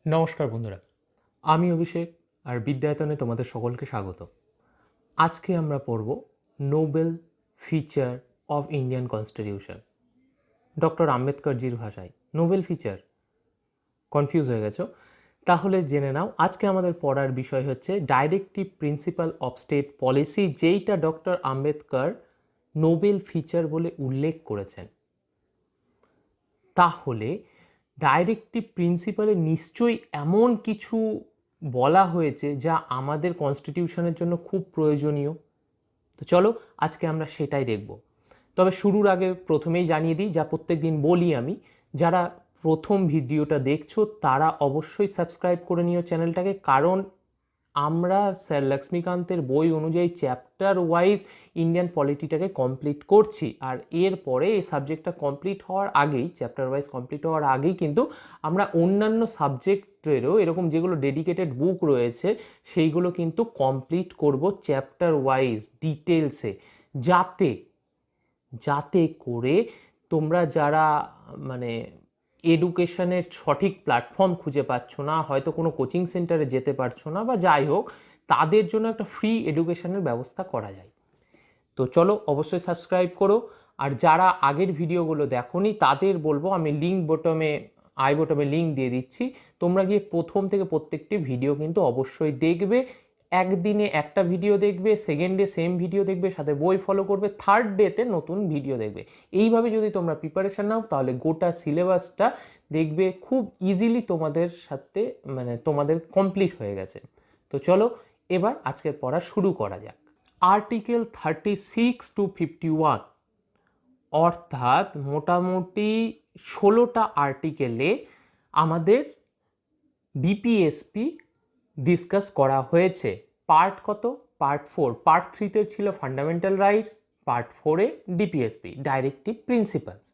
নমস্কার বন্ধুরা, আমি অভিষেক আর বিদ্যায়তনে তোমাদের সকলকে স্বাগত। আজকে আমরা পড়ব novel feature of Indian constitution, doctor আম্বেদকরজির ভাষায়। নোবেল ফিচার, কনফিউজ হয়ে গেছো? তাহলে জেনে নাও, আজকে আমাদের পড়ার বিষয় হচ্ছে directive principle of state policy, যেইটা ডক্টর আম্বেদকর নোবেল ফিচার বলে উল্লেখ করেছেন। তাহলে ডাইরেক্টিভ প্রিন্সিপালে নিশ্চয়ই এমন কিছু বলা হয়েছে যা আমাদের কনস্টিটিউশনের জন্য খুব প্রয়োজনীয়। তো চলো আজকে আমরা সেটাই দেখব। তবে শুরুর আগে প্রথমেই জানিয়ে দিই, যা প্রত্যেক দিন বলি আমি, যারা প্রথম ভিডিওটা দেখছো তারা অবশ্যই সাবস্ক্রাইব করে নিও চ্যানেলটাকে, কারণ আমরা স্যার লক্ষ্মীকান্তের বই অনুযায়ী চ্যাপ্টার ওয়াইজ ইন্ডিয়ান পলিটিটাকে কমপ্লিট করছি। আর এরপরে এই সাবজেক্টটা কমপ্লিট হওয়ার আগেই, চ্যাপ্টার ওয়াইজ কমপ্লিট হওয়ার আগেই কিন্তু আমরা অন্যান্য সাবজেক্টেরও এরকম যেগুলো ডেডিকেটেড বুক রয়েছে সেইগুলো কিন্তু কমপ্লিট করব চ্যাপ্টার ওয়াইজ ডিটেলসে, যাতে যাতে করে তোমরা যারা মানে এডুকেশনের সঠিক প্ল্যাটফর্ম খুঁজে পাচ্ছ না, হয়তো কোনো কোচিং সেন্টারে যেতে পারছো না, বা যাই হোক, তাদের জন্য একটা ফ্রি এডুকেশনের ব্যবস্থা করা যায়। তো চলো অবশ্যই সাবস্ক্রাইব করো। আর যারা আগের ভিডিওগুলো দেখোনি তাদের বলবো, আমি আই বটমে লিঙ্ক দিয়ে দিচ্ছি, তোমরা গিয়ে প্রথম থেকে প্রত্যেকটি ভিডিও কিন্তু অবশ্যই দেখবে। একদিনে একটা ভিডিও দেখবে, সেকেন্ড ডে সেম ভিডিও দেখবে, সাথে বই ফলো করবে, থার্ড ডেতে নতুন ভিডিও দেখবে। এইভাবে যদি তোমরা প্রিপারেশান নাও তাহলে গোটা সিলেবাসটা দেখবে খুব ইজিলি তোমাদের সাথে তোমাদের কমপ্লিট হয়ে গেছে। তো চলো এবার আজকের পড়া শুরু করা যাক। আর্টিকেল 36 to 51, অর্থাৎ মোটামুটি 16টা আর্টিকেলে আমাদের ডিপিএসপি ডিসকাস করা হয়েছে। পার্ট কত? পার্ট 4। পার্ট 3তে ছিল ফান্ডামেন্টাল রাইটস, পার্ট 4-এ ডিপিএসপি ডাইরেক্টিভ প্রিন্সিপালস।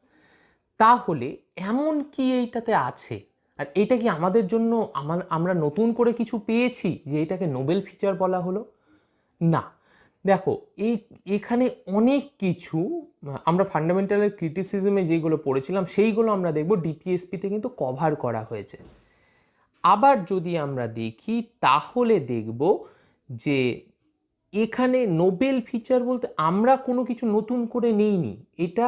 তাহলে এমন কি এইটাতে আছে, আর এটা কি আমাদের জন্য আমরা নতুন করে কিছু পেয়েছি যে এটাকে নোবেল ফিচার বলা হলো? না, দেখো এখানে অনেক কিছু আমরা ফান্ডামেন্টালের ক্রিটিসিজমে যেগুলো পড়েছিলাম সেইগুলো আমরা দেখব ডিপিএসপিতে কিন্তু কভার করা হয়েছে। আবার যদি আমরা দেখি তাহলে দেখব যে এখানে নোবেল ফিচার বলতে আমরা কোনো কিছু নতুন করে নিইনি, এটা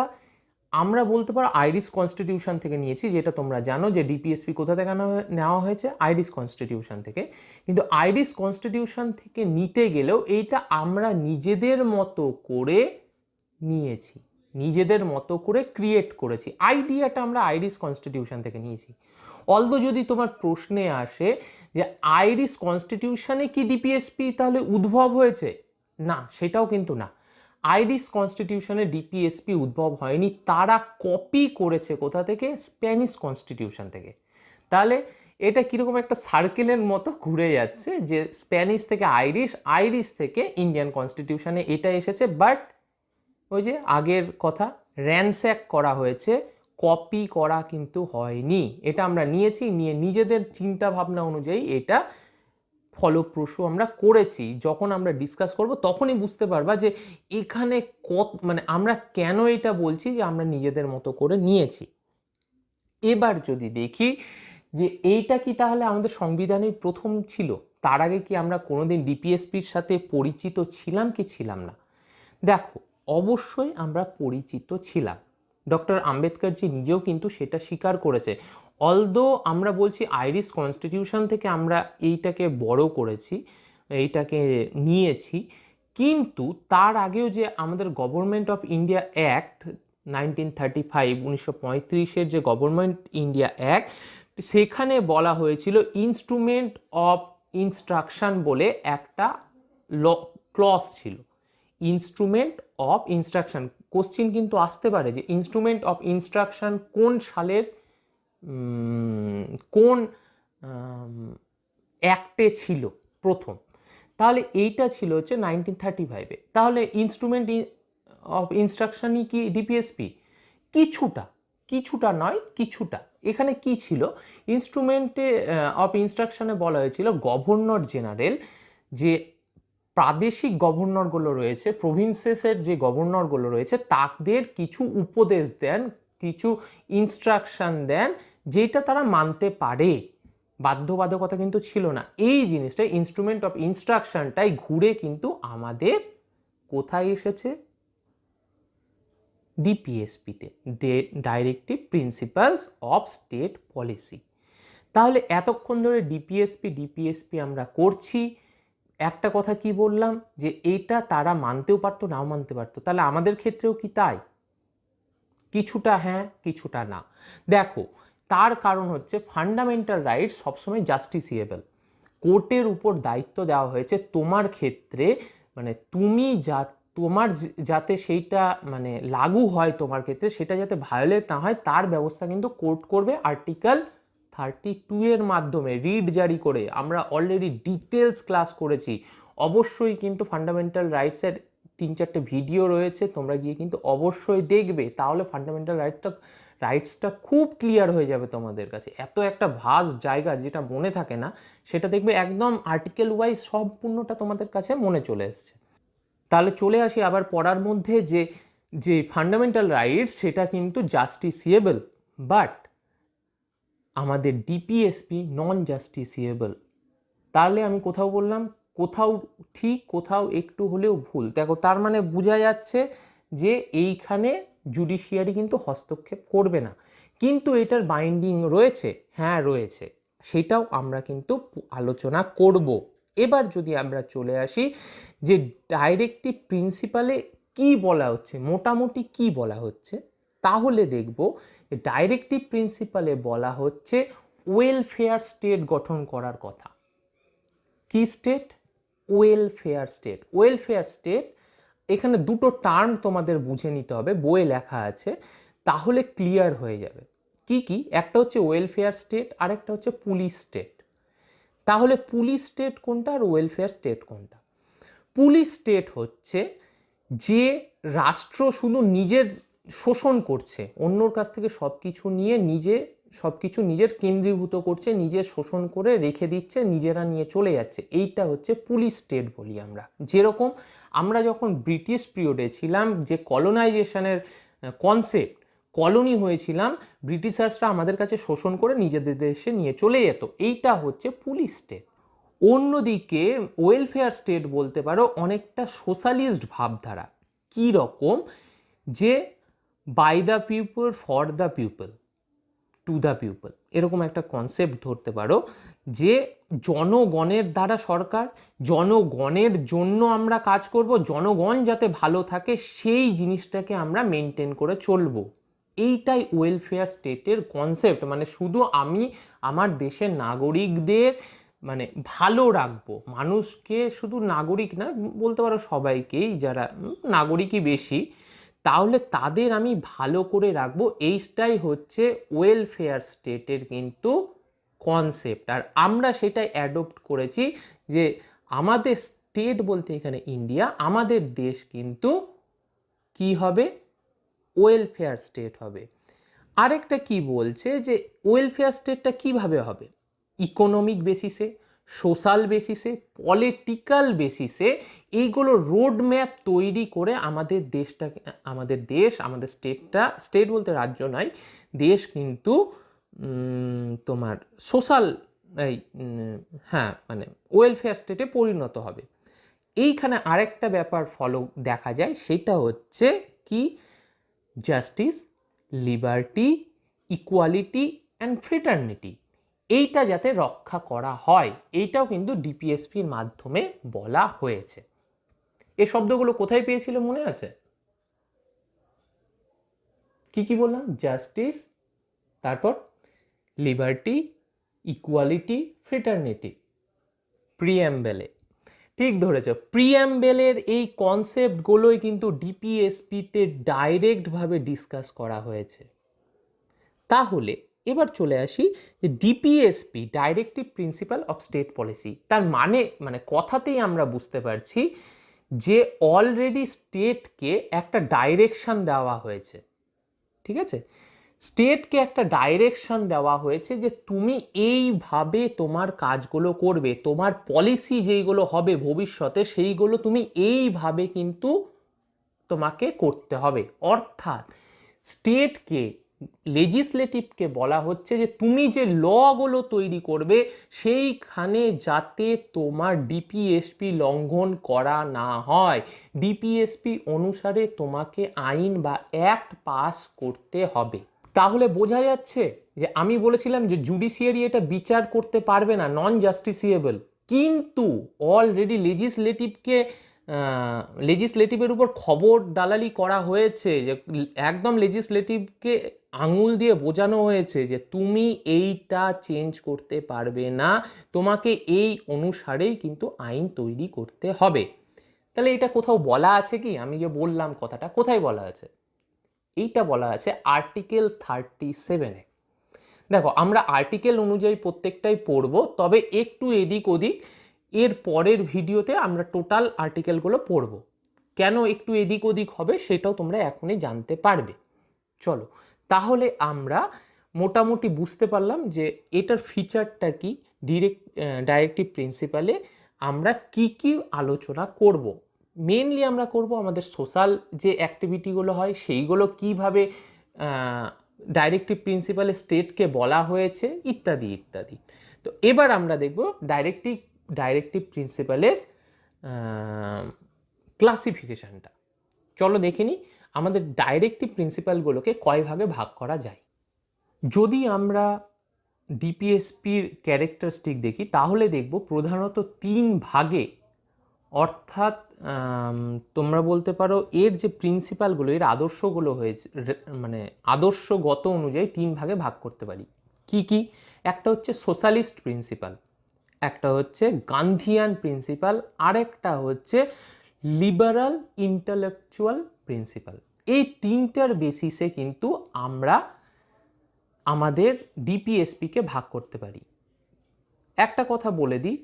আমরা বলতে পারো আইরিশ কনস্টিটিউশন থেকে নিয়েছি, যেটা তোমরা জানো যে ডিপিএসপি কোথা থেকে নেওয়া হয়েছে, আইরিশ কনস্টিটিউশন থেকে। কিন্তু আইরিশ কনস্টিটিউশন থেকে নিতে গেলেও এইটা আমরা নিজেদের মতো করে নিয়েছি, নিজেদের মতো করে ক্রিয়েট করেছি। আইডিয়াটা আমরা আইরিশ কনস্টিটিউশন থেকে নিয়েছি। অলদো যদি তোমার প্রশ্নে আসে যে আইরিশ কনস্টিটিউশনে কি ডিপিএসপি তাহলে উদ্ভব হয়েছে, না, সেটাও কিন্তু না। আইরিশ কনস্টিটিউশনে ডিপিএসপি উদ্ভব হয়নি, তারা কপি করেছে কোথা থেকে? স্প্যানিশ কনস্টিটিউশন থেকে। তাহলে এটা কীরকম একটা সার্কেলের মতো ঘুরে যাচ্ছে, যে স্প্যানিশ থেকে আইরিশ, আইরিশ থেকে ইন্ডিয়ান কনস্টিটিউশনে এটা এসেছে। বাট ওই যে আগের কথা, র্যানস্যাক করা হয়েছে, কপি করা কিন্তু হয়নি। এটা আমরা নিয়েছি, নিয়ে নিজেদের চিন্তা ভাবনা অনুযায়ী এটা ফলপ্রসূ আমরা করেছি। যখন আমরা ডিসকাস করব তখনই বুঝতে পারবা যে এখানে আমরা কেন এটা বলছি যে আমরা নিজেদের মতো করে নিয়েছি। এবার যদি দেখি যে এইটা কি তাহলে আমাদের সংবিধানের প্রথম ছিল, তার আগে কি আমরা কোনোদিন ডিপিএসপির সাথে পরিচিত ছিলাম কি ছিলাম না? দেখো, অবশ্যই আমরা পরিচিত ছিলাম। ডক্টর আম্বেদকরজি নিজেও কিন্তু সেটা স্বীকার করেছে। অলদো আমরা বলছি আইরিশ কনস্টিটিউশন থেকে আমরা এইটাকে বড় করেছি, এইটাকে নিয়েছি, কিন্তু তার আগেও যে আমাদের গভর্নমেন্ট অফ ইন্ডিয়া অ্যাক্ট 1935 যে গভর্নমেন্ট ইন্ডিয়া অ্যাক্ট, সেখানে বলা হয়েছিল ইনস্ট্রুমেন্ট অফ ইনস্ট্রাকশন বলে একটা ক্লজ ছিল। ইনস্ট্রুমেন্ট অফ ইনস্ট্রাকশন, কোশ্চিন কিন্তু আসতে পারে যে ইনস্ট্রুমেন্ট অফ ইনস্ট্রাকশন কোন সালের কোন অ্যাক্টে ছিল প্রথম? তাহলে এইটা ছিল হচ্ছে 1935-এ। তাহলে ইনস্ট্রুমেন্ট অফ ইনস্ট্রাকশনই কি ডিপিএসপি? কিছুটা, কিছুটা নয়, কিছুটা। এখানে কি ছিল? ইনস্ট্রুমেন্টে অফ ইনস্ট্রাকশনে বলা হয়েছিল গভর্নর জেনারেল যে প্রাদেশিক গভর্নরগুলো রয়েছে, প্রভিন্সেসের যে গভর্নরগুলো রয়েছে, তাদের কিছু উপদেশ দেন, কিছু ইনস্ট্রাকশন দেন যেটা তারা মানতে পারে। বাধ্যবাধকতা কিন্তু ছিল না। এই জিনিসটা ইনস্ট্রুমেন্ট অফ ইনস্ট্রাকশনটাই ঘুরে কিন্তু আমাদের কোথায় এসেছে, ডিপিএসপিতে, directive principles of state policy. তাহলে এতক্ষণ ধরে ডিপিএসপি আমরা করছি, একটা কথা কি বললাম যে এইটা তারা মানতেও পারতো, নাও মানতে পারতো। তাহলে আমাদের ক্ষেত্রেও কি তাই? কিছুটা হ্যাঁ, কিছুটা না। দেখো, তার কারণ হচ্ছে ফান্ডামেন্টাল রাইটস সবসময় জাস্টিসিয়েবল। কোর্টের উপর দায়িত্ব দেওয়া হয়েছে তোমার ক্ষেত্রে, মানে তুমি তোমার যাতে সেইটা মানে লাগু হয় তোমার ক্ষেত্রে, সেটা যাতে ভায়োলেট না হয় তার ব্যবস্থা কিন্তু কোর্ট করবে আর্টিকেল 32 এর মাধ্যমে, রিট জারি করে। আমরা অলরেডি ডিটেলস ক্লাস করেছি। অবশ্যই কিন্তু ফান্ডামেন্টাল রাইটসের 3-4টে ভিডিও রয়েছে, তোমরা গিয়ে কিন্তু অবশ্যই দেখবে, তাহলে ফান্ডামেন্টাল রাইটসটা খুব ক্লিয়ার হয়ে যাবে তোমাদের কাছে। এত একটা ভাস্ট জায়গা যেটা মনে থাকে না, সেটা দেখবে একদম আর্টিকেল ওয়াইজ সম্পূর্ণটা তোমাদের কাছে মনে চলে এসছে। তাহলে চলে আসি আবার পড়ার মধ্যে, যে ফান্ডামেন্টাল রাইটস সেটা কিন্তু জাস্টিসিয়েবল, বাট আমাদের ডিপিএসপি নন জাস্টিসিয়েবল। তাহলে আমি কোথাও বললাম, কোথাও ঠিক, কোথাও একটু হলেও ভুল। দেখো, তার মানে বোঝা যাচ্ছে যে এইখানে জুডিশিয়ারি কিন্তু হস্তক্ষেপ করবে না, কিন্তু এটার বাইন্ডিং রয়েছে, হ্যাঁ রয়েছে, সেটাও আমরা কিন্তু আলোচনা করব। এবার যদি আমরা চলে আসি যে ডাইরেক্টিভ প্রিন্সিপালে কি বলা হচ্ছে, মোটামুটি কি বলা হচ্ছে, তাহলে দেখব যে ডাইরেক্টিভ প্রিন্সিপালে বলা হচ্ছে ওয়েলফেয়ার স্টেট গঠন করার কথা। কি state? Welfare state. Welfare state, এখানে দুটো টার্ম তোমাদের বুঝে নিতে হবে, বইয়ে লেখা আছে, তাহলে ক্লিয়ার হয়ে যাবে। কি কি? একটা হচ্ছে ওয়েলফেয়ার স্টেট, আর একটা হচ্ছে পুলিশ স্টেট। তাহলে পুলিশ স্টেট কোনটা আর ওয়েলফেয়ার স্টেট কোনটা? পুলিশ স্টেট হচ্ছে যে রাষ্ট্র শুধু নিজের শোষণ করছে, অন্যর কাছ থেকে সব কিছু নিয়ে সব কিছু নিজের কেন্দ্রীভূত করছে, নিজের শোষণ করে রেখে দিচ্ছে, নিজেরা নিয়ে চলে যাচ্ছে, এইটা হচ্ছে পুলিশ স্টেট বলি আমরা। যেরকম আমরা যখন ব্রিটিশ পিরিয়ডে ছিলাম, যে কলোনাইজেশনের কনসেপ্ট, কলোনি হয়েছিলাম, ব্রিটিশার্সরা আমাদের কাছে শোষণ করে নিজেদের দেশে নিয়ে চলে যেত, এইটা হচ্ছে পুলিশ স্টেট। অন্যদিকে ওয়েলফেয়ার স্টেট বলতে পারো অনেকটা সোশ্যালিস্ট ভাবধারা। কি রকম? যে by the people, for the people, to the people, এরকম একটা কনসেপ্ট ধরতে পারো, যে জনগণের দ্বারা সরকার, জনগণের জন্য আমরা কাজ করব, জনগণ যাতে ভালো থাকে সেই জিনিসটাকে আমরা মেনটেন করে চলবো। এইটাই ওয়েলফেয়ার স্টেটের কনসেপ্ট। মানে শুধু আমি আমার দেশের নাগরিকদের মানে ভালো রাখবো, মানুষকে, শুধু নাগরিক না বলতে পারো সবাইকেই, যারা নাগরিকই বেশি, তাহলে তাদের আমি ভালো করে রাখবো, এইটাই হচ্ছে ওয়েলফেয়ার স্টেটের কিন্তু কনসেপ্ট। আর আমরা সেটাই অ্যাডপ্ট করেছি, যে আমাদের স্টেট বলতে এখানে ইন্ডিয়া, আমাদের দেশ কিন্তু কি হবে? ওয়েলফেয়ার স্টেট হবে। আরেকটা কি বলছে, যে ওয়েলফেয়ার স্টেটটা কিভাবে হবে? ইকোনমিক বেসিসে, সোশ্যাল বেসিসে, পলিটিক্যাল বেসিসে, এইগুলো রোড ম্যাপ তৈরি করে আমাদের দেশটাকে, আমাদের স্টেট বলতে রাজ্য নয়, দেশ কিন্তু তোমার সোশ্যাল, এই হ্যাঁ মানে ওয়েলফেয়ার স্টেটে পরিণত হবে। এইখানে আরেকটা ব্যাপার দেখা যায়, সেটা হচ্ছে কি? Justice, liberty, equality and fraternity, এইটা যাতে রক্ষা করা হয়, এইটাও কিন্তু ডিপিএসপির মাধ্যমে বলা হয়েছে। এই শব্দগুলো কোথায় পেয়েছিল মনে আছে? কি কি বললাম? জাস্টিস, তারপর লিবার্টি, ইকুয়ালিটি, ফ্রেটার্নিটি, প্রিঅ্যাম্বেলে। ঠিক ধরেছ, প্রিঅ্যাম্বেলের এই কনসেপ্টগুলোই কিন্তু ডিপিএসপিতে ডাইরেক্টভাবে ডিসকাস করা হয়েছে। তাহলে এবার চলে আসি যে DPSP, directive principle of state policy, তার মানে কথাতেই আমরা বুঝতে পারছি যে অলরেডি স্টেটকে একটা ডাইরেকশন দেওয়া হয়েছে। ঠিক আছে, স্টেটকে একটা ডাইরেকশন দেওয়া হয়েছে যে তুমি এইভাবে তোমার কাজগুলো করবে, তোমার পলিসি যেইগুলো হবে ভবিষ্যতে, সেইগুলো তুমি এইভাবে কিন্তু তোমাকে করতে হবে। অর্থাৎ স্টেটকে লেজিসলেটিভকে বলা হচ্ছে যে তুমি যে লগুলো তৈরি করবে সেইখানে যাতে তোমার ডিপিএসপি লঙ্ঘন করা না হয়, ডিপিএসপি অনুসারে তোমাকে আইন বা অ্যাক্ট পাস করতে হবে। তাহলে বোঝা যাচ্ছে যে আমি বলেছিলাম যে জুডিশিয়ারি এটা বিচার করতে পারবে না, নন জাস্টিসিয়েবল, কিন্তু অলরেডি লেজিসলেটিভের উপর খবর দালালি করা হয়েছে, যে একদম লেজিসলেটিভকে আঙুল দিয়ে বোঝানো হয়েছে যে তুমি এইটা চেঞ্জ করতে পারবে না, তোমাকে এই অনুসারেই কিন্তু আইন তৈরি করতে হবে। তাহলে এটা কোথাও বলা আছে কি? আমি যে বললাম কথাটা, কোথায় বলা আছে? এইটা বলা আছে আর্টিকেল 37-এ। দেখো, আমরা আর্টিকেল অনুযায়ী প্রত্যেকটাই পড়ব, তবে একটু এদিক ওদিক এর পরের ভিডিওতে আমরা টোটাল আর্টিকেলগুলো পড়ব। কেন একটু এদিক ওদিক হবে সেটাও তোমরা এখনই জানতে পারবে। চলো, তাহলে আমরা মোটামুটি বুঝতে পারলাম যে এটার ফিচারটা কি, ডাইরেক্টিভ প্রিন্সিপালে আমরা কি কি আলোচনা করব। মেনলি আমরা করব আমাদের সোশ্যাল যে অ্যাক্টিভিটিগুলো হয় সেইগুলো কিভাবে ডাইরেক্টিভ প্রিন্সিপালে স্টেটকে বলা হয়েছে, ইত্যাদি ইত্যাদি। তো এবার আমরা দেখব ডাইরেক্টিভ প্রিন্সিপালের ক্লাসিফিকেশানটা। চলো দেখে নিই আমাদের ডাইরেক্টিভ প্রিন্সিপালগুলোকে কয় ভাগে ভাগ করা যায়। যদি আমরা ডিপিএসপির ক্যারেক্টারিস্টিক দেখি তাহলে দেখব প্রধানত 3 ভাগে, অর্থাৎ তোমরা বলতে পারো এর যে প্রিন্সিপালগুলো, এর আদর্শগুলো হয়েছে, মানে আদর্শগত অনুযায়ী 3 ভাগে ভাগ করতে পারি। কি কি? একটা হচ্ছে সোশ্যালিস্ট প্রিন্সিপাল, একটা হচ্ছে গান্ধিয়ান প্রিন্সিপাল, আরেকটা হচ্ছে লিবারাল ইন্টেলেকচুয়াল প্রিন্সিপাল। এই 3টার বেসিসে কিন্তু আমরা আমাদের ডিপিএসপিকে ভাগ করতে পারি। একটা কথা বলে দিই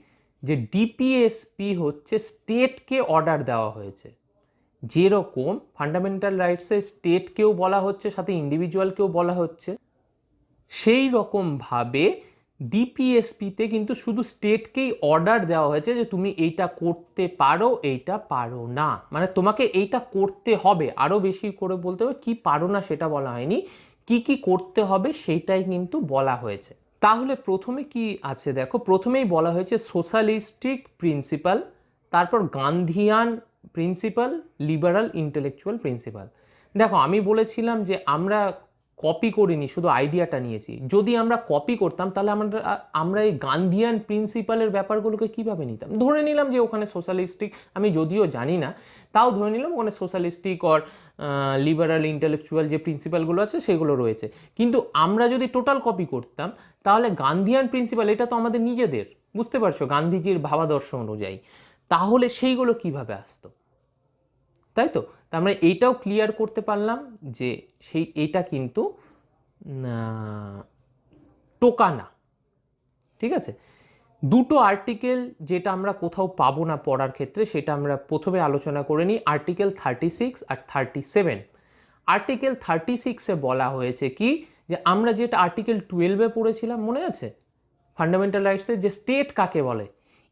যে ডিপিএসপি হচ্ছে স্টেটকে অর্ডার দেওয়া হয়েছে, যেরকম ফান্ডামেন্টাল রাইটসে স্টেটকেও বলা হচ্ছে, সাথে ইন্ডিভিজুয়ালকেও বলা হচ্ছে, সেই রকমভাবে ডিপিএসপিতে কিন্তু শুধু স্টেটকেই অর্ডার দেওয়া হয়েছে যে তুমি এইটা করতে পারো, এইটা পারো না, মানে তোমাকে এইটা করতে হবে। আরও বেশি করে বলতে হবে, কি পারো না সেটা বলা হয়নি, কি কি করতে হবে সেইটাই কিন্তু বলা হয়েছে। তাহলে প্রথমে কি আছে দেখো, প্রথমেই বলা হয়েছে সোশ্যালিস্টিক প্রিন্সিপাল, তারপর গান্ধিয়ান প্রিন্সিপাল, লিবারাল ইন্টেলেকচুয়াল প্রিন্সিপাল। দেখো, আমি বলেছিলাম যে আমরা কপি করিনি, শুধু আইডিয়াটা নিয়েছি। যদি আমরা কপি করতাম তাহলে আমরা এই গান্ধিয়ান প্রিন্সিপালের ব্যাপারগুলোকে কীভাবে নিতাম? ধরে নিলাম যে ওখানে সোশ্যালিস্টিক, আমি যদিও জানি না, তাও ধরে নিলাম ওখানে সোশ্যালিস্টিক অর লিবারাল ইন্টেলেকচুয়াল যে প্রিন্সিপালগুলো আছে সেগুলো রয়েছে, কিন্তু আমরা যদি টোটাল কপি করতাম তাহলে গান্ধিয়ান প্রিন্সিপাল এটা তো আমাদের নিজেদের, বুঝতে পারছো, গান্ধীজির ভাবাদর্শ অনুযায়ী, তাহলে সেইগুলো কিভাবে আসতো? তাই তো আমরা এইটাও ক্লিয়ার করতে পারলাম যে এইটা কিন্তু টোকা না। ঠিক আছে, দুটো আর্টিকেল যেটা আমরা কোথাও পাবো না পড়ার ক্ষেত্রে, সেটা আমরা প্রথমে আলোচনা করে নিই, আর্টিকেল 36 আর 37। আর্টিকেল 36-এ বলা হয়েছে কি, যে আমরা যেটা আর্টিকেল 12-এ পড়েছিলাম মনে আছে, ফান্ডামেন্টাল রাইটসের যে স্টেট কাকে বলে,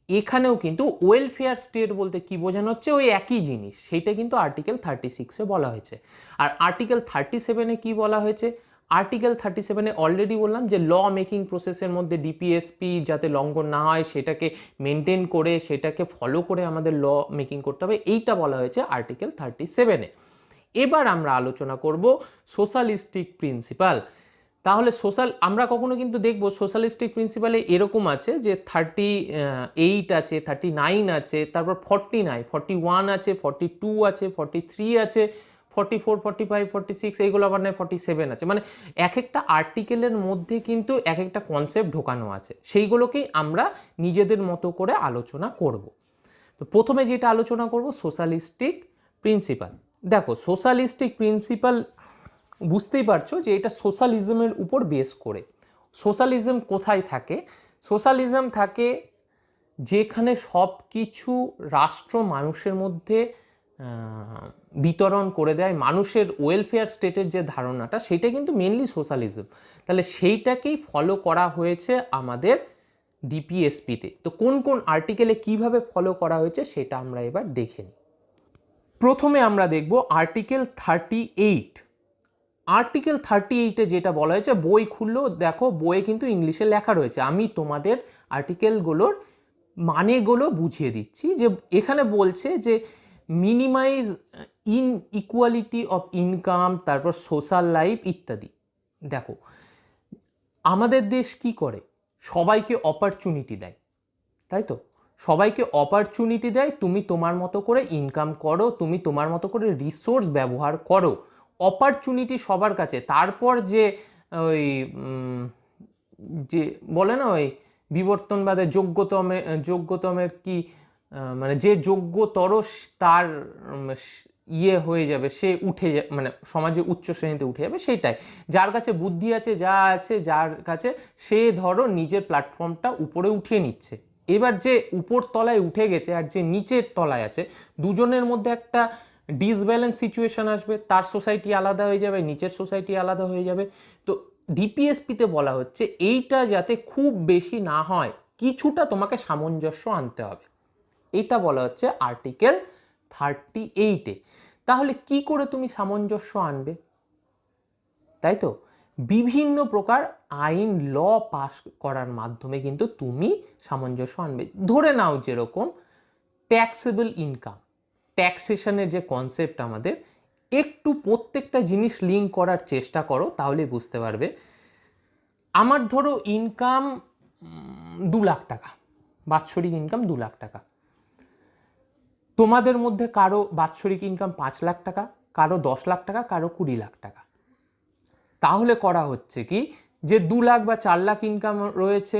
এখানেও কিন্তু ওয়েলফেয়ার স্টেট বলতে কি বোঝানো হচ্ছে, ওই একই জিনিস, সেইটা কিন্তু আর্টিকেল 36-এ বলা হয়েছে। আর আর্টিকেল 37-এ কি বলা হয়েছে? আর্টিকেল 37-এ অলরেডি বললাম যে ল মেকিং প্রসেসের মধ্যে ডিপিএসপি যাতে লঙ্ঘন না হয় সেটাকে মেনটেন করে, সেটাকে ফলো করে আমাদের ল মেকিং করতে হবে, এইটা বলা হয়েছে আর্টিকেল 37-এ। এবার আমরা আলোচনা করব সোশ্যালিস্টিক প্রিন্সিপাল। তাহলে আমরা কখনো কিন্তু দেখব সোশ্যালিস্টিক প্রিন্সিপালে এরকম আছে যে 38 আছে, 39 আছে, তারপর 49, 41 আছে, 42 আছে, 43 আছে, 44, 45, 46, এইগুলো আবার নয় 47 আছে। মানে এক একটা আর্টিকেলের মধ্যে কিন্তু এক একটা কনসেপ্ট ঢোকানো আছে, সেইগুলোকেই আমরা নিজেদের মতো করে আলোচনা করব। তো প্রথমে যেটা আলোচনা করব সোশ্যালিস্টিক প্রিন্সিপাল। দেখো, সোশ্যালিস্টিক প্রিন্সিপাল বুঝতেই পারছো যে এটা সোশ্যালিজমের উপর বেস করে। সোশ্যালিজম কোথায় থাকে? সোশ্যালিজম থাকে যেখানে সব কিছু রাষ্ট্র মানুষের মধ্যে বিতরণ করে দেয়, মানুষের ওয়েলফেয়ার স্টেটের যে ধারণাটা, সেটা কিন্তু মেনলি সোশ্যালিজম। তাহলে সেইটাকেই ফলো করা হয়েছে আমাদের ডিপিএসপিতে। তো কোন কোন আর্টিকেলে কিভাবে ফলো করা হয়েছে সেটা আমরা এবার দেখে নিই। প্রথমে আমরা দেখব আর্টিকেল 38। আর্টিকেল 38-এ যেটা বলা হয়েছে, বই খুললেও দেখো বইয়ে কিন্তু ইংলিশে লেখা রয়েছে, আমি তোমাদের আর্টিকেলগুলোর মানেগুলো বুঝিয়ে দিচ্ছি। যে এখানে বলছে যে মিনিমাইজ ইনইকুয়ালিটি অফ ইনকাম, তারপর সোশ্যাল লাইফ ইত্যাদি। দেখো আমাদের দেশ কি করে, সবাইকে অপরচুনিটি দেয়, তাই তো? সবাইকে অপরচুনিটি দেয়, তুমি তোমার মতো করে ইনকাম করো, তুমি তোমার মতো করে রিসোর্স ব্যবহার করো, অপরচুনিটি সবার কাছে। তারপর যে ওই যে বলে না ওই বিবর্তনবাদে যোগ্যতমের কি মানে যে যোগ্যতর তার ইয়ে হয়ে যাবে, সে উঠে মানে সমাজে উচ্চ শ্রেণীতে উঠে যাবে, সেটাই। যার কাছে বুদ্ধি আছে, যা আছে, যার কাছে, সে ধরো নিজের প্ল্যাটফর্মটা উপরে উঠিয়ে নিচ্ছে। এবার যে উপর তলায় উঠে গেছে আর যে নিচের তলায় আছে, দুজনের মধ্যে একটা ডিসব্যালেন্স সিচুয়েশন আসবে, তার সোসাইটি আলাদা হয়ে যাবে, নিচের সোসাইটি আলাদা হয়ে যাবে। তো ডিপিএসপিতে বলা হচ্ছে এইটা যাতে খুব বেশি না হয়, কিছুটা তোমাকে সামঞ্জস্য আনতে হবে, এইটা বলা হচ্ছে আর্টিকেল 38-এ। তাহলে কি করে তুমি সামঞ্জস্য আনবে, তাই তো? বিভিন্ন প্রকার আইন ল পাস করার মাধ্যমে কিন্তু তুমি সামঞ্জস্য আনবে। ধরে নাও যেরকম ট্যাক্সেবল ইনকাম, ট্যাক্সেশনের যে কনসেপ্ট আমাদের, একটু প্রত্যেকটা জিনিস লিঙ্ক করার চেষ্টা করো, তাহলে বুঝতে পারবে। আমার ধরো ইনকাম 2 লাখ টাকা, বাৎসরিক ইনকাম 2 লাখ টাকা। তোমাদের মধ্যে কারো বাৎসরিক ইনকাম 5 লাখ টাকা, কারো 10 লাখ টাকা, কারো 20 লাখ টাকা। তাহলে করা হচ্ছে কি, যে 2 লাখ বা 4 লাখ ইনকাম রয়েছে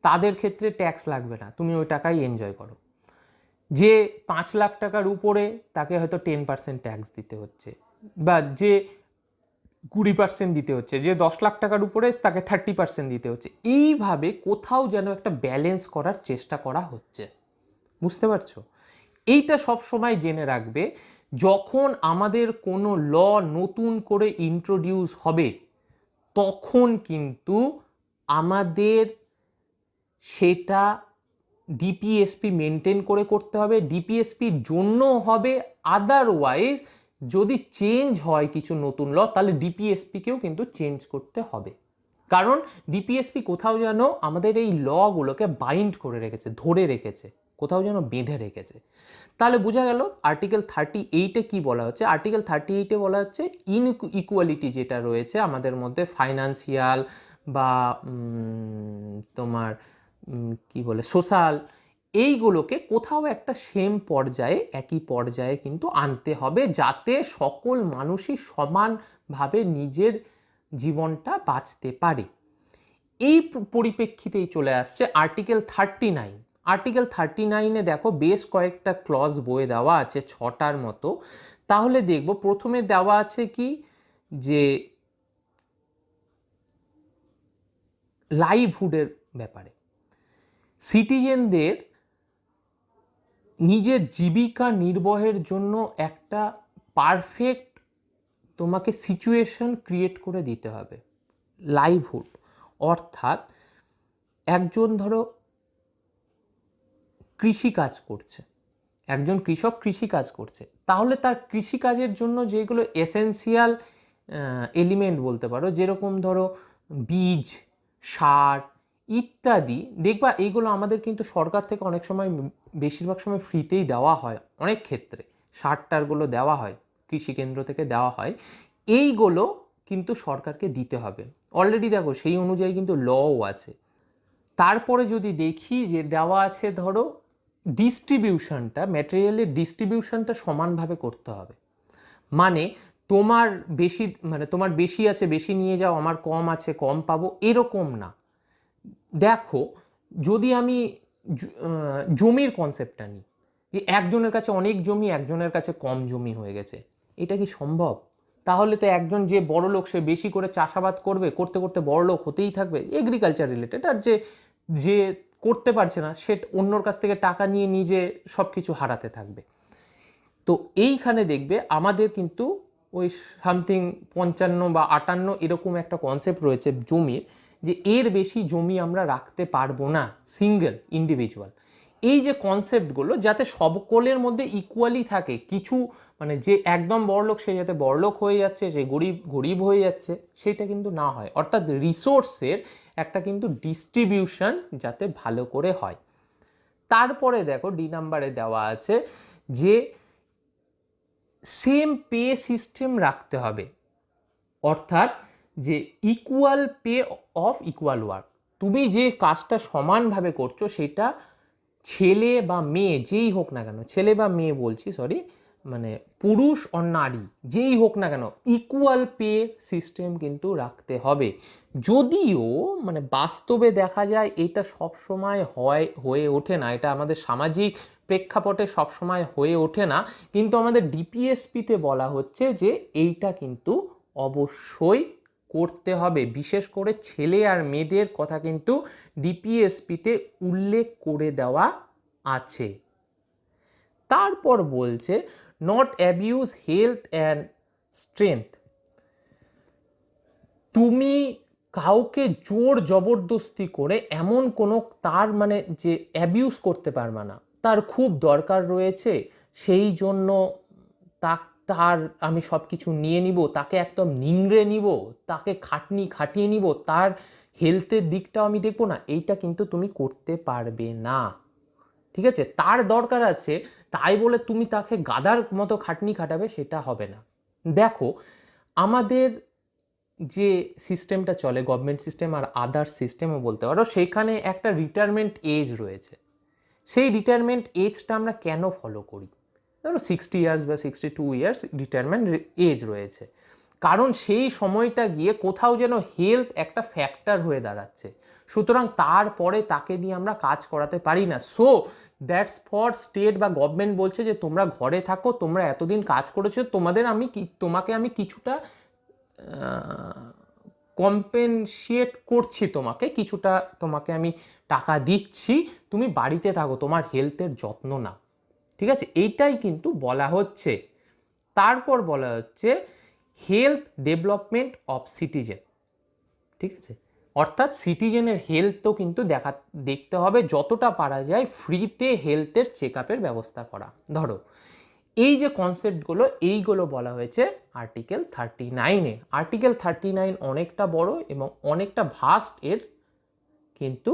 তাদের ক্ষেত্রে ট্যাক্স লাগবে না, তুমি ওই টাকাই এনজয় করো। যে 5 লাখ টাকার উপরে তাকে হয়তো 10% ট্যাক্স দিতে হচ্ছে, বা যে 20% দিতে হচ্ছে, যে 10 লাখ টাকার উপরে তাকে 30% দিতে হচ্ছে। এইভাবে কোথাও যেন একটা ব্যালেন্স করার চেষ্টা করা হচ্ছে, বুঝতে পারছো? এইটা সব সময় জেনে রাখবে, যখন আমাদের কোনো ল নতুন করে ইন্ট্রোডিউস হবে, তখন কিন্তু আমাদের সেটা ডিপিএসপি মেনটেন করে করতে হবে, ডিপিএসপির জন্য হবে। আদারওয়াইজ যদি চেঞ্জ হয় কিছু নতুন ল, তাহলে ডিপিএসপিকেও কিন্তু চেঞ্জ করতে হবে। কারণ ডিপিএসপি কোথাও যেন আমাদের এই লগুলোকে বাইন্ড করে রেখেছে, ধরে রেখেছে, কোথাও যেন বেঁধে রেখেছে। তাহলে বোঝা গেল আর্টিকেল 38-এ কি বলা হচ্ছে। আর্টিকেল 38-এ বলা হচ্ছে ইনইকুয়ালিটি যেটা রয়েছে আমাদের মধ্যে, ফাইন্যান্সিয়াল বা তোমার কি বলে সোশ্যাল, এইগুলোকে কোথাও একটা সেম পর্যায়ে, একই পর্যায়ে কিন্তু আনতে হবে, যাতে সকল মানুষই সমানভাবে নিজের জীবনটা বাঁচতে পারে। এই পরিপ্রেক্ষিতেই চলে আসছে আর্টিকেল 39। আর্টিকেল 39-এ দেখো বেশ কয়েকটা ক্লজ বইয়ে দেওয়া আছে, 6টার মতো। তাহলে দেখব প্রথমে দেওয়া আছে কি, যে লাইভহুডের ব্যাপারে সিটিজেনদের নিজের জীবিকা নির্বাহের জন্য একটা পারফেক্ট তোমাকে সিচুয়েশন ক্রিয়েট করে দিতে হবে। লাইভহুড অর্থাৎ একজন ধরো কৃষিকাজ করছে, একজন কৃষক কৃষিকাজ করছে, তাহলে তার কৃষিকাজের জন্য যেগুলো এসেন্সিয়াল এলিমেন্ট বলতে পারো, যেরকম ধরো বীজ, সার ইত্যাদি, দেখবা এইগুলো আমাদের কিন্তু সরকার থেকে অনেক সময়, বেশিরভাগ সময় ফ্রিতেই দেওয়া হয়, অনেক ক্ষেত্রে সার টারগুলো দেওয়া হয়, কৃষিকেন্দ্র থেকে দেওয়া হয়। এইগুলো কিন্তু সরকারকে দিতে হবে অলরেডি, দেখো সেই অনুযায়ী কিন্তু লও আছে। তারপরে যদি দেখি যে দেওয়া আছে ধরো ডিস্ট্রিবিউশনটা, ম্যাটেরিয়ালের ডিস্ট্রিবিউশনটা সমানভাবে করতে হবে। মানে তোমার বেশি, মানে তোমার বেশি আছে বেশি নিয়ে যাও, আমার কম আছে কম পাবো, এরকম না। দেখো যদি আমি জমির কনসেপ্টটা নিই, যে একজনের কাছে অনেক জমি, একজনের কাছে কম জমি হয়ে গেছে, এটা কি সম্ভব? তাহলে তো একজন যে বড় লোক, সে বেশি করে চাষাবাদ করবে, করতে করতে বড় লোক হতেই থাকবে, এগ্রিকালচার রিলেটেড। আর যে যে করতে পারছে না, সে অন্যর কাছ থেকে টাকা নিয়ে নিজে সব কিছু হারাতে থাকবে। তো এইখানে দেখবে আমাদের কিন্তু ওই সামথিং 55 বা 58 এরকম একটা কনসেপ্ট রয়েছে জমির, যে এর বেশি জমি আমরা রাখতে পারবো না সিঙ্গেল ইন্ডিভিজুয়াল। এই যে কনসেপ্টগুলো যাতে সকলের মধ্যে ইকুয়ালি থাকে, কিছু মানে যে একদম বড়লোক সে যাতে বড়লোক হয়ে যাচ্ছে, সে গরিব গরিব হয়ে যাচ্ছে, সেটা কিন্তু না হয়। অর্থাৎ রিসোর্সের একটা কিন্তু ডিস্ট্রিবিউশন যাতে ভালো করে হয়। তারপরে দেখো ডি নাম্বারে দেওয়া আছে যে সেম পে সিস্টেম রাখতে হবে, অর্থাৎ যে equal pay off equal work. তুমি যে কাজটা সমানভাবে করছো সেটা ছেলে বা মেয়ে যেই হোক না কেন, ছেলে বা মেয়ে বলছি সরি, মানে পুরুষ ও নারী যেই হোক না কেন, ইকুয়াল পে সিস্টেম কিন্তু রাখতে হবে। যদিও মানে বাস্তবে দেখা যায় এটা সবসময় হয়ে ওঠে না, এটা আমাদের সামাজিক প্রেক্ষাপটে সবসময় হয়ে ওঠে না, কিন্তু আমাদের ডিপিএসপিতে বলা হচ্ছে যে এইটা কিন্তু অবশ্যই করতে হবে। বিশেষ করে ছেলে আর মেয়েদের কথা কিন্তু ডিপিএসপিতে উল্লেখ করে দেওয়া আছে। তারপর বলছে not abuse health and strength. তুমি কাউকে জোর জবরদস্তি করে এমন কোনো তার মানে যে অ্যাবিউজ করতে পারবে না, তার খুব দরকার রয়েছে সেই জন্য তার আমি সব কিছু নিয়ে নিব, তাকে একদম নিংড়ে নিব, তাকে খাটিয়ে নিব, তার হেলথের দিকটাও আমি দেখবো না, এইটা কিন্তু তুমি করতে পারবে না। ঠিক আছে, তার দরকার আছে তাই বলে তুমি তাকে গাধার মতো খাটাবে, সেটা হবে না। দেখো আমাদের যে সিস্টেমটা চলে, গভর্নমেন্ট সিস্টেম আর আদার্স সিস্টেমও বলতে পারো, সেখানে একটা রিটায়ারমেন্ট এজ রয়েছে। সেই রিটায়ারমেন্ট এজটা আমরা কেন ফলো করি? ধরো 60 ইয়ার্স বা 62 ইয়ার্স রিটায়ারমেন্ট এজ রয়েছে, কারণ সেই সময়টা গিয়ে কোথাও যেন হেলথ একটা ফ্যাক্টর হয়ে দাঁড়াচ্ছে, সুতরাং তারপরে তাকে দিয়ে আমরা কাজ করাতে পারি না। সো দ্যাটস ফর স্টেট বা গভর্নমেন্ট বলছে যে তোমরা ঘরে থাকো, তোমরা এতদিন কাজ করেছো, তোমাকে আমি কিছুটা কম্পেনসিয়েট করছি, তোমাকে আমি টাকা দিচ্ছি, তুমি বাড়িতে থাকো, তোমার হেলথের যত্ন নাও। ঠিক আছে, এইটাই কিন্তু বলা হচ্ছে। তারপর বলা হচ্ছে হেলথ ডেভেলপমেন্ট অফ সিটিজেন। ঠিক আছে, অর্থাৎ সিটিজেনের হেলথও কিন্তু দেখতে হবে, যতটা পারা যায় ফ্রিতে হেলথের চেক আপের ব্যবস্থা করা। ধরো এই যে কনসেপ্টগুলো, এইগুলো বলা হয়েছে আর্টিকেল 39-এ। আর্টিকেল 39 অনেকটা বড় এবং অনেকটা ভাস্ট এর কিন্তু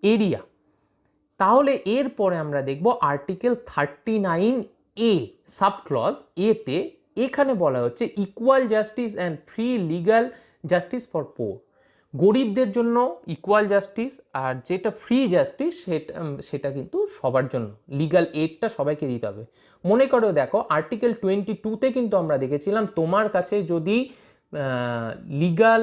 এরিয়া। তাহলে এরপরে আমরা দেখব আর্টিকেল 39A সাবক্লজ এতে। এখানে বলা হচ্ছে equal justice and free legal justice for poor. গরিবদের জন্য ইকুয়াল জাস্টিস, আর যেটা ফ্রি জাস্টিস সেটা কিন্তু সবার জন্য, লিগাল এডটা সবাইকে দিতে হবে। মনে করো দেখো আর্টিকেল 22-তে কিন্তু আমরা দেখেছিলাম তোমার কাছে যদি লিগাল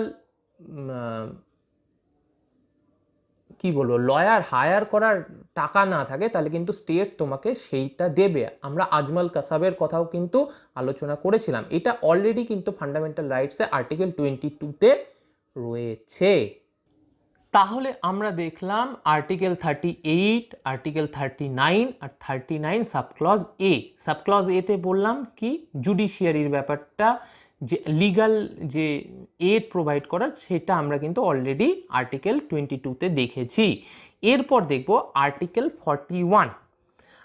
কি বলবো লয়ার হায়ার করার টাকা না থাকে, তাহলে কিন্তু স্টেট তোমাকে সেইটা দেবে। আমরা আজমল কাসাবের কথাও কিন্তু আলোচনা করেছিলাম, এটা অলরেডি কিন্তু ফান্ডামেন্টাল রাইটসে আর্টিকেল 22-তে রয়েছে। তাহলে আমরা দেখলাম আর্টিকেল 38, আর্টিকেল 39 আর 39 সাবক্লজ এ। সাবক্লজ এতে বললাম কি জুডিশিয়ারির ব্যাপারটা, যে লিগাল যে এড প্রোভাইড করার, সেটা আমরা কিন্তু অলরেডি আর্টিকেল 22-তে দেখেছি। এরপর দেখব আর্টিকেল 41।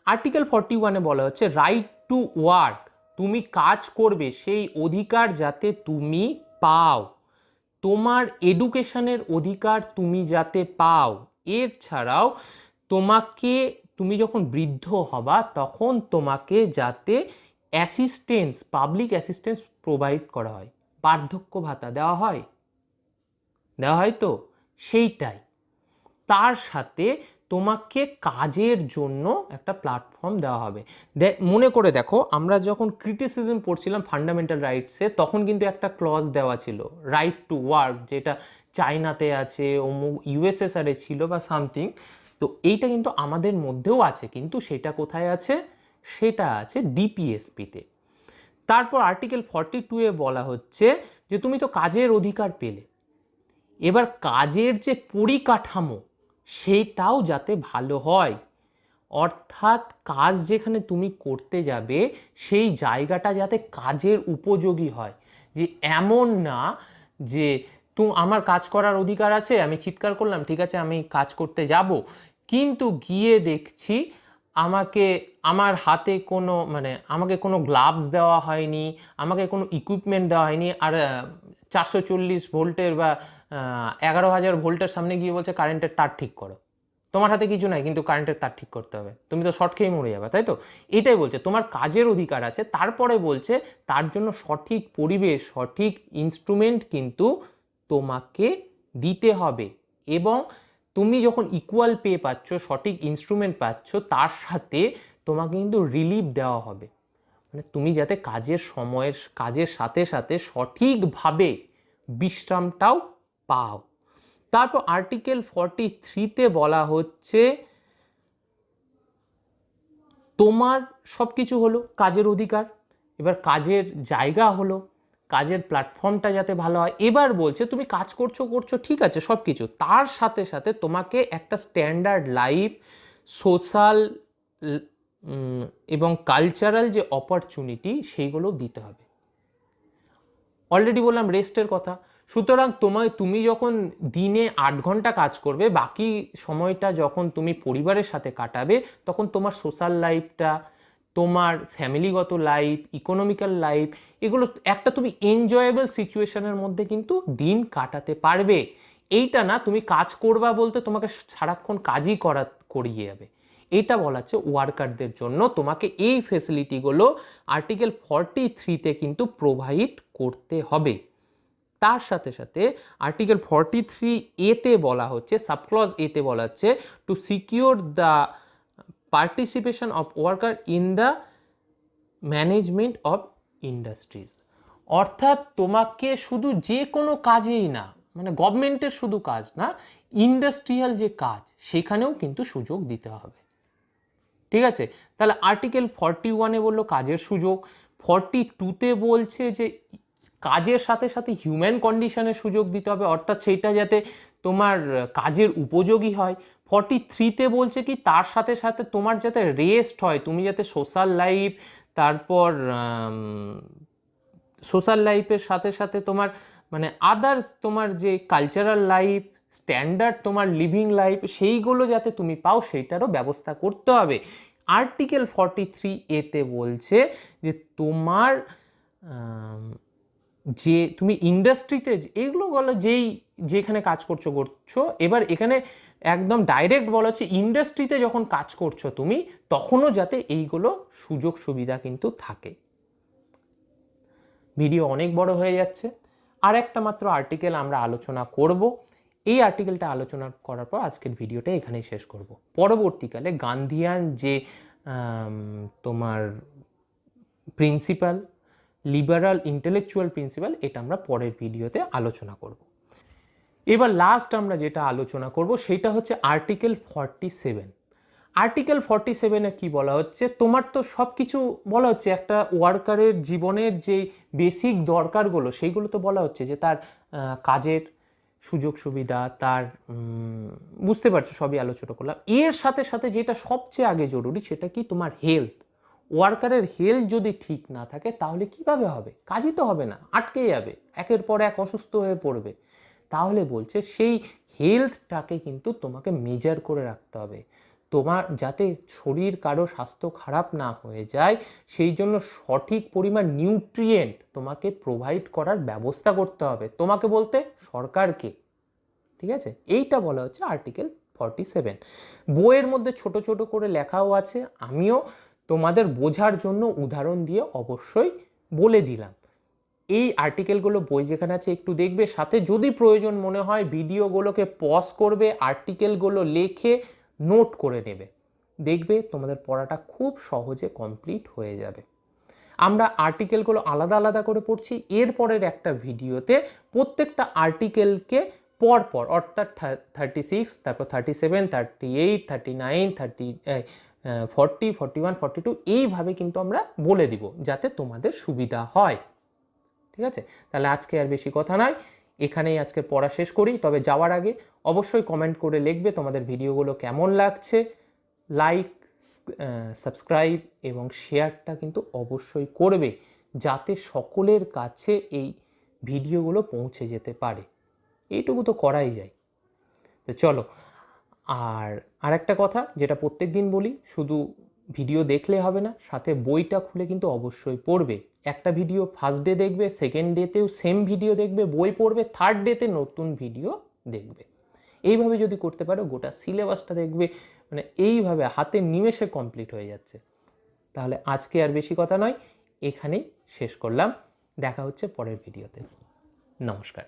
আর্টিকেল 41-এ বলা হচ্ছে রাইট টু ওয়ার্ক, তুমি কাজ করবে সেই অধিকার যাতে তুমি পাও, তোমার এডুকেশনের অধিকার তুমি যাতে পাও। এর ছাড়াও তুমি যখন বৃদ্ধ হবা তখন তোমাকে যাতে পাবলিক অ্যাসিস্ট্যান্স প্রোভাইড করা হয়, বার্ধক্য ভাতা দেওয়া হয় তো সেইটাই। তার সাথে তোমাকে কাজের জন্য একটা প্ল্যাটফর্ম দেওয়া হবে। মনে করে দেখো আমরা যখন ক্রিটিসিজম পড়ছিলাম ফান্ডামেন্টাল রাইটসে, তখন কিন্তু একটা ক্লজ দেওয়া ছিল রাইট টু ওয়ার্ক, যেটা চায়নাতে আছে, ইউএসএসআরে ছিল বা সামথিং। তো এইটা কিন্তু আমাদের মধ্যেও আছে, কিন্তু সেটা কোথায় আছে? সেটা আছে ডিপিএসপিতে। তারপর আর্টিকেল 42-এ বলা হচ্ছে যে তুমি তো কাজের অধিকার পেলে, এবার কাজের যে পরিকাঠামো সেটাও যাতে ভালো হয়, অর্থাৎ কাজ যেখানে তুমি করতে যাবে সেই জায়গাটা যাতে কাজের উপযোগী হয়। যে এমন না যে আমার কাজ করার অধিকার আছে, আমি চিৎকার করলাম ঠিক আছে আমি কাজ করতে যাব, কিন্তু গিয়ে দেখছি আমার হাতে কোনো আমাকে কোনো গ্লাভস দেওয়া হয়নি, আমাকে কোনো ইকুইপমেন্ট দেওয়া হয়নি, আর 440 ভোল্টের বা 11,000 ভোল্টের সামনে গিয়ে বলছে কারেন্টের তার ঠিক করো। তোমার হাতে কিছু নাই, কিন্তু কারেন্টের তার ঠিক করতে হবে, তুমি তো শর্ট খেয়ে মরে যাবে, তাই তো? এটাই বলছে, তোমার কাজের অধিকার আছে। তারপরে বলছে তার জন্য সঠিক পরিবেশ, সঠিক ইনস্ট্রুমেন্ট কিন্তু তোমাকে দিতে হবে, এবং তুমি যখন ইকুয়াল পে পাচ্ছ, সঠিক ইনস্ট্রুমেন্ট পাচ্ছ, তার সাথে তোমাকে কিন্তু রিলিফ দেওয়া হবে। তুমি যাতে কাজের সাথে সাথে সঠিকভাবে বিশ্রামটাও পাও। তারপর আর্টিকেল 43-তে বলা হচ্ছে তোমার সব কিছু হলো, কাজের অধিকার, এবার কাজের জায়গা হলো, কাজের প্ল্যাটফর্মটা যাতে ভালো হয়। এবার বলছে তুমি কাজ করছো ঠিক আছে সব কিছু, তার সাথে সাথে তোমাকে একটা স্ট্যান্ডার্ড লাইফ, সোশ্যাল এবং কালচারাল যে অপরচুনিটি সেইগুলো দিতে হবে। অলরেডি বললাম রেস্টের কথা। সুতরাং তুমি যখন দিনে 8 ঘন্টা কাজ করবে, বাকি সময়টা যখন তুমি পরিবারের সাথে কাটাবে, তখন তোমার সোশ্যাল লাইফটা, তোমার ফ্যামিলিগত লাইফ, ইকোনমিক্যাল লাইফ, এগুলো একটা তুমি এনজয়েবল সিচুয়েশনের মধ্যে কিন্তু দিন কাটাতে পারবে। এইটা না তুমি কাজ করবা বলতে তোমাকে সারাক্ষণ কাজই করিয়ে যাবে। এইটা বলা হচ্ছে ওয়ার্কারদের জন্য তোমাকে এই ফেসিলিটিগুলো আর্টিকেল 43-তে কিন্তু প্রোভাইড করতে হবে। তার সাথে সাথে আর্টিকেল 43A-তে বলা হচ্ছে, সাবক্লজ এতে বলা হচ্ছে, to secure the participation of worker in the management of industries. অর্থাৎ তোমাকে শুধু যে কোনো কাজেই না, গভর্নমেন্টের শুধু কাজ না, ইন্ডাস্ট্রিয়াল যে কাজ সেখানেও কিন্তু সুযোগ দিতে হবে। ঠিক আছে, তাহলে আর্টিকেল 41-এ বললো কাজের সুযোগ, 42-তে বলছে যে কাজের সাথে সাথে হিউম্যান কন্ডিশনের সুযোগ দিতে হবে, অর্থাৎ সেইটা যাতে তোমার কাজের উপযোগী হয়। 43-তে বলছে কি তার সাথে সাথে তোমার যাতে রেস্ট হয়, তুমি যাতে সোশ্যাল লাইফ, তারপর সোশ্যাল লাইফের সাথে সাথে তোমার আদার্স তোমার যে কালচারাল লাইফ, স্ট্যান্ডার্ড তোমার লিভিং লাইফ, সেইগুলো যাতে তুমি পাও সেইটারও ব্যবস্থা করতে হবে। আর্টিকেল 43A-তে বলছে যে তোমার যে তুমি ইন্ডাস্ট্রিতে এইগুলো বলো যেখানে কাজ করছো। এবার এখানে একদম ডাইরেক্ট বলা হচ্ছে ইন্ডাস্ট্রিতে যখন কাজ করছো তুমি, তখনও যাতে এইগুলো সুযোগ সুবিধা কিন্তু থাকে। ভিডিও অনেক বড় হয়ে যাচ্ছে, আর একটা মাত্র আর্টিকেল আমরা আলোচনা করব। এই আর্টিকেলটা আলোচনা করার পর আজকের ভিডিওটা এখানেই শেষ করব। পরবর্তীকালে গান্ধিয়ান যে তোমার প্রিন্সিপাল, লিবারাল ইন্টেলেকচুয়াল প্রিন্সিপাল, এটা আমরা পরের ভিডিওতে আলোচনা করব। এবার লাস্ট আমরা যেটা আলোচনা করব সেটা হচ্ছে আর্টিকেল 47। আর্টিকেল 47-এ কি বলা হচ্ছে, তোমার তো সব কিছু বলা হচ্ছে, একটা ওয়ার্কারের জীবনের যে বেসিক দরকারগুলো সেইগুলো তো বলা হচ্ছে, যে তার কাজের সুযোগ সুবিধা, তার বুঝতে পারছো সবই আলোচনা করলাম। এর সাথে সাথে যেটা সবচেয়ে আগে জরুরি সেটা কি, তোমার হেলথ। ওয়ার্কারের হেলথ যদি ঠিক না থাকে তাহলে কিভাবে হবে, কাজই তো হবে না, আটকে যাবে, একের পর এক অসুস্থ হয়ে পড়বে। তাহলে বলছে সেই হেলথটাকে কিন্তু তোমাকে মেজার করে রাখতে হবে, তোমার যাতে শরীর কারো স্বাস্থ্য খারাপ না হয়ে যায়, সেই জন্য সঠিক পরিমাণ নিউট্রিয়েন্ট তোমাকে প্রোভাইড করার ব্যবস্থা করতে হবে। তোমাকে বলতে সরকারকে। ঠিক আছে, এইটা বলা হচ্ছে আর্টিকেল 47। বইয়ের মধ্যে ছোট ছোট করে লেখাও আছে, আমিও তোমাদের বোঝার জন্য উদাহরণ দিয়ে অবশ্যই বলে দিলাম। এই আর্টিকেলগুলো বই যেখানে আছে একটু দেখবে, সাথে যদি প্রয়োজন মনে হয় ভিডিওগুলোকে পজ করবে, আর্টিকেলগুলো লেখে নোট করে নেবে, দেখবে তোমাদের পড়াটা খুব সহজে কমপ্লিট হয়ে যাবে। আমরা আর্টিকেলগুলো আলাদা আলাদা করে পড়ছি, এরপরের একটা ভিডিওতে প্রত্যেকটা আর্টিকেলকে পরপর, অর্থাৎ 36, তারপর 37, 38, 39, 40, 41, 42 এইভাবে কিন্তু আমরা বলে দিব যাতে তোমাদের সুবিধা হয়। ঠিক আছে, তাহলে আজকে আর বেশি কথা নয়, এখানেই আজকে পড়া শেষ করি। তবে যাওয়ার আগে অবশ্যই কমেন্ট করে লিখবে তোমাদের ভিডিওগুলো কেমন লাগছে, লাইক, সাবস্ক্রাইব এবং শেয়ারটা কিন্তু অবশ্যই করবে, যাতে সকলের কাছে এই ভিডিওগুলো পৌঁছে যেতে পারে। এইটুকু তো করাই যায়। তো চলো, আর একটা কথা যেটা প্রত্যেক দিন বলি, শুধু ভিডিও দেখলে হবে না, সাথে বইটা খুলে কিন্তু অবশ্যই পড়বে। একটা ভিডিও ফার্স্ট ডে দেখবে, সেকেন্ড ডেতেও সেম ভিডিও দেখবে, বই পড়বে, থার্ড ডেতে নতুন ভিডিও দেখবে। এইভাবে যদি করতে পারো, গোটা সিলেবাসটা দেখবে মানে এইভাবে হাতে নিমেষে কমপ্লিট হয়ে যাচ্ছে। তাহলে আজকে আর বেশি কথা নয়, এখানেই শেষ করলাম। দেখা হচ্ছে পরের ভিডিওতে। নমস্কার।